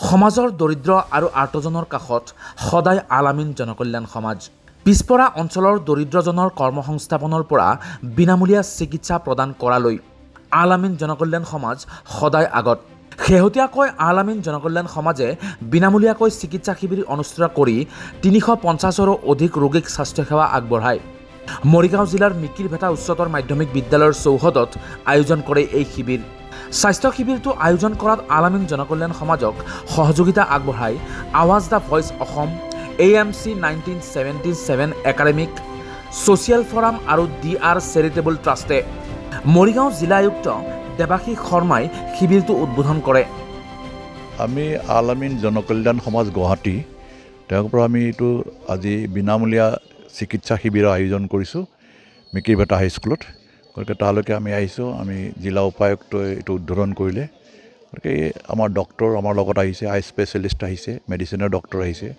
সমাজৰ দৰিদ্ৰ আৰু আৰ্তজনৰ কাষত সদায় আলামিন জনকল্যাণ সমাজ। পিছপৰা অঞ্চলৰ দৰিদ্ৰজনৰ কৰ্মসংস্থাপনৰ পৰা বিনামূলীয়া চিকিৎসা প্ৰদান কৰালৈ আলামিন জনকল্যাণ সমাজ সদায় আগত। শেহতীয়াকৈ আলামিন জনকল্যাণ সমাজে বিনামূলীয়াকৈ চিকিৎসা শিবিৰ অনুষ্ঠিত কৰি ৩৫০ৰো অধিক ৰোগীক স্বাস্থ্যসেৱা আগবঢ়ায়। মৰিগাঁও জিলাৰ মিকিৰভেটা উচ্চতৰ মাধ্যমিক বিদ্যালয়ৰ চৌহদত আয়োজন কৰে এই শিবিৰ। স্বাস্থ্য শিবিৰটো আয়োজন কৰাত আলামিন জনকল্যাণ সমাজক সহযোগিতা আগবঢ়ায় আৱাজ the voice Assam, AMC 1977 academic, social forum আৰু DR চেৰিটেবল ট্ৰাষ্টে। মৰিগাঁও জিলা আয়ুক্ত দেৱাশীষ শৰ্মাই শিবিৰটো উদ্বোধন কৰে। আমি আলামিন জনকল্যাণ সমাজ গুৱাহাটী তেওঁৰ পৰা আমি এইটো আজি বিনামূলীয়া চিকিৎসা শিবিৰৰ আয়োজন কৰিছোঁ মিকিৰভেটা হাইস্কুলত। গতিকে তালৈকে আমি আহিছোঁ। আমি জিলা উপায়ুক্তই এইটো উদ্বোধন কৰিলে। গতিকে আমাৰ ডক্টৰ আমাৰ লগত আহিছে, আই স্পেচিয়েলিষ্ট আহিছে, মেডিচিনৰ ডক্টৰ আহিছে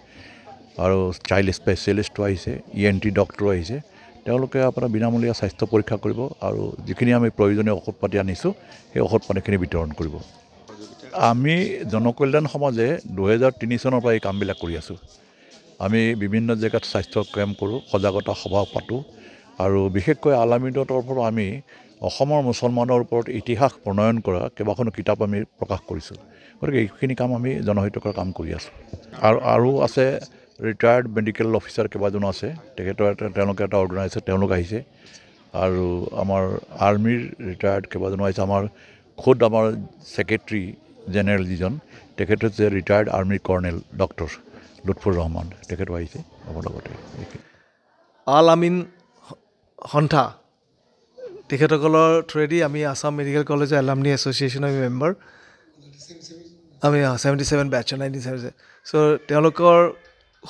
আৰু চাইল্ড স্পেচিয়েলিষ্টো আহিছে, ENT ডক্টৰো আহিছে। তেওঁলোকে আপোনাৰ বিনামূলীয়া স্বাস্থ্য পৰীক্ষা কৰিব আৰু যিখিনি আমি প্ৰয়োজনীয় ঔষধ পাতি আনিছোঁ সেই ঔষধ পাতিখিনি বিতৰণ কৰিব। আমি জনকল্যাণ সমাজে 2003 চনৰ পৰা এই কামবিলাক কৰি আছোঁ। আমি বিভিন্ন জেগাত স্বাস্থ্য কেম্প কৰোঁ, সজাগতা সভা পাতোঁ আৰু বিশেষকৈ আলামিনৰ তৰফৰ আমি অসমৰ মুছলমানৰ ওপৰত ইতিহাস প্ৰণয়ন কৰা কেইবাখনো কিতাপ আমি প্ৰকাশ কৰিছোঁ। গতিকে এইখিনি কাম আমি জনহিতকৰ কাম কৰি আছোঁ। আৰু আছে ৰিটায়াৰ্ড মেডিকেল অফিচাৰ কেইবাজনো আছে, তেওঁলোকে এটা অৰ্গেনাইজেশ্যন তেওঁলোক আহিছে আৰু আমাৰ আৰ্মিৰ ৰিটায়াৰ্ড কেইবাজনো আহিছে। আমাৰ খোদ আমাৰ ছেক্ৰেটাৰী জেনেৰেল যিজন তেখেত হৈছে retired army colonel doctor Lutfur Rahman, তেখেতো আহিছে আমাৰ লগতে। আলামিন সন্থা তেখেতসকলৰ থ্ৰুৱেদি আমি আছাম মেডিকেল কলেজৰ এলামনি এছ'চিয়েশ্যনৰ মেম্বাৰ। আমি 77 বেটছৰ 1977। চ' তেওঁলোকৰ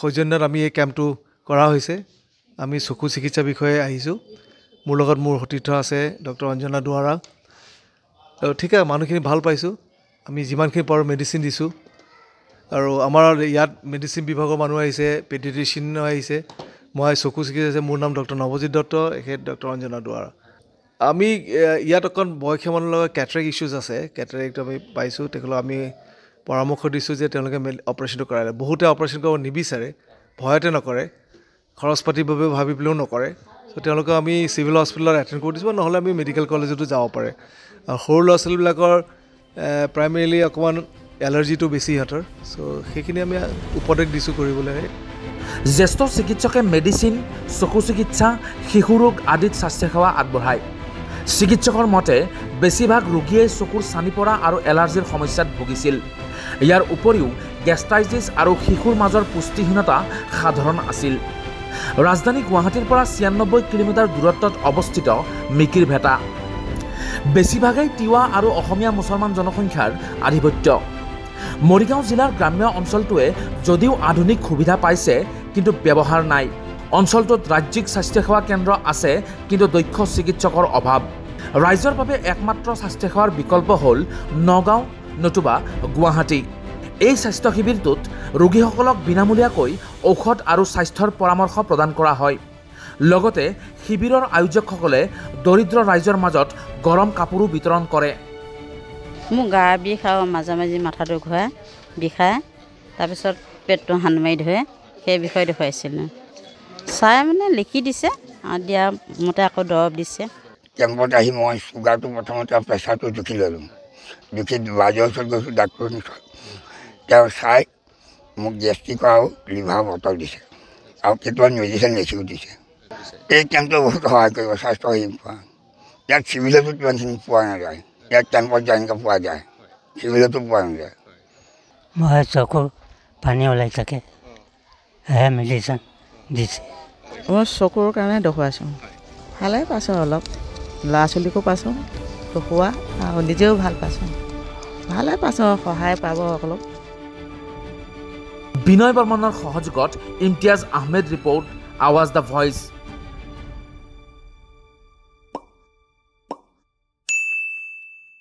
সৌজন্যত আমি এই কেম্পটো কৰা হৈছে। আমি চকু চিকিৎসা বিষয়ে আহিছোঁ। মোৰ লগত মোৰ সতীৰ্থ আছে ডক্টৰ অঞ্জনা দুৱাৰা। ঠিক আছে, মানুহখিনি ভাল পাইছোঁ। আমি যিমানখিনি পাৰোঁ মেডিচিন দিছোঁ আৰু আমাৰ ইয়াত মেডিচিন বিভাগৰ মানুহ আহিছে, পেডিট্ৰিচিয়ানো আহিছে। মই চকু চিকিৎসা, মোৰ নাম ডক্টৰ নৱজিৎ দত্ত, এখেত ডক্টৰ অঞ্জনা দুৱাৰা। আমি ইয়াত অকণ বয়সীয়া মানুহৰ লগত কেটাৰেক্ট ইছ্যুজ আছে, কেটাৰেক্ট আমি পাইছোঁ। তেখেতক আমি পৰামৰ্শ দিছোঁ যে তেওঁলোকে অপাৰেশ্যনটো কৰাই লয়। বহুতে অপাৰেশ্যন কৰিব নিবিচাৰে, ভয়তে নকৰে, খৰচ পাতিৰ বাবে ভাবি পেলাইও নকৰে। চ' তেওঁলোকক আমি চিভিল হস্পিটেলত এটেণ্ড কৰি দিছোঁ, নহ'লে আমি মেডিকেল কলেজতো যাব পাৰে। আৰু সৰু ল'ৰা ছোৱালীবিলাকৰ প্ৰাইমেৰীলি অকণমান এলাৰ্জিটো বেছি সিহঁতৰ। চ' সেইখিনি আমি উপদেশ দিছোঁ কৰিবলৈ। জ্যেষ্ঠ চিকিৎসকে মেডিচিন, চকু চিকিৎসা, শিশু ৰোগ আদিত স্বাস্থ্যসেৱা আগবঢ়ায়। চিকিৎসকৰ মতে বেছিভাগ ৰোগীয়ে চকুৰ চানি পৰা আৰু এলাৰ্জিৰ সমস্যাত ভুগিছিল। ইয়াৰ উপৰিও গেষ্ট্ৰাইটিছ আৰু শিশুৰ মাজৰ পুষ্টিহীনতা সাধাৰণ আছিল। ৰাজধানী গুৱাহাটীৰ পৰা 96 কিলোমিটাৰ দূৰত্বত অৱস্থিত মিকিৰভেটা। বেছিভাগেই তিৱা আৰু অসমীয়া মুছলমান জনসংখ্যাৰ আধিপত্য। মৰিগাঁও জিলাৰ গ্ৰাম্য অঞ্চলটোৱে যদিও আধুনিক সুবিধা পাইছে কিন্তু ব্যৱহাৰ নাই। অঞ্চলটোত ৰাজ্যিক স্বাস্থ্যসেৱা কেন্দ্ৰ আছে কিন্তু দক্ষ চিকিৎসকৰ অভাৱ। ৰাইজৰ বাবে একমাত্ৰ স্বাস্থ্যসেৱাৰ বিকল্প হ'ল নগাঁও নতুবা গুৱাহাটী। এই স্বাস্থ্য শিবিৰটোত ৰোগীসকলক বিনামূলীয়াকৈ ঔষধ আৰু স্বাস্থ্যৰ পৰামৰ্শ প্ৰদান কৰা হয়। লগতে শিবিৰৰ আয়োজকসকলে দৰিদ্ৰ ৰাইজৰ মাজত গৰম কাপোৰো বিতৰণ কৰে। মোৰ গা বিষ আৰু মাজে মাজে মাথাটো ঘূৰাই বিষায়, তাৰপিছত পেটটো হান মাৰি ধৰে, সেই বিষয়ে দেখুৱাইছিলোঁ। চাই মানে লিখি দিছে আৰু দিয়া মতে আকৌ দৰৱ দিছে। কেম্পত আহি মই চুগাৰটো প্ৰথমতে প্ৰেছাৰটো জুখি ল'লোঁ। জুখি বাজৰ ওচৰত গৈছোঁ, ডাক্তৰৰ ওচৰত। তেওঁ চাই মোক গেষ্ট্ৰিক আৰু লিভাৰ বটল দিছে আৰু কেইটামান মেডিচিন লিখিও দিছে। এই কেম্পটোৱে বহুত সহায় কৰিব স্বাস্থ্য শিবিৰ পোৱা। ইয়াত চিভিলতো কিমানখিনি পোৱা নাযায়, ইয়াত কেম্পত যেনেকৈ পোৱা যায় চিভিলতো পোৱা নাযায়। মই চকুৰ পানী ওলাই থাকে, সেয়া মেডিচিন দিছে। মই চকুৰ কাৰণে দেখুৱাইছোঁ, ভালে পাইছোঁ। অলপ ল'ৰা ছোৱালীকো পাইছোঁ দেখুওৱা আৰু নিজেও ভাল পাইছোঁ, ভালে পাইছোঁ। সহায় পাব অলপ। বিনয় বৰ্মনৰ সহযোগত ইমতিয়াজ আহমেদ ৰিপৰ্ট, আৱাজ দ্য ভইচ।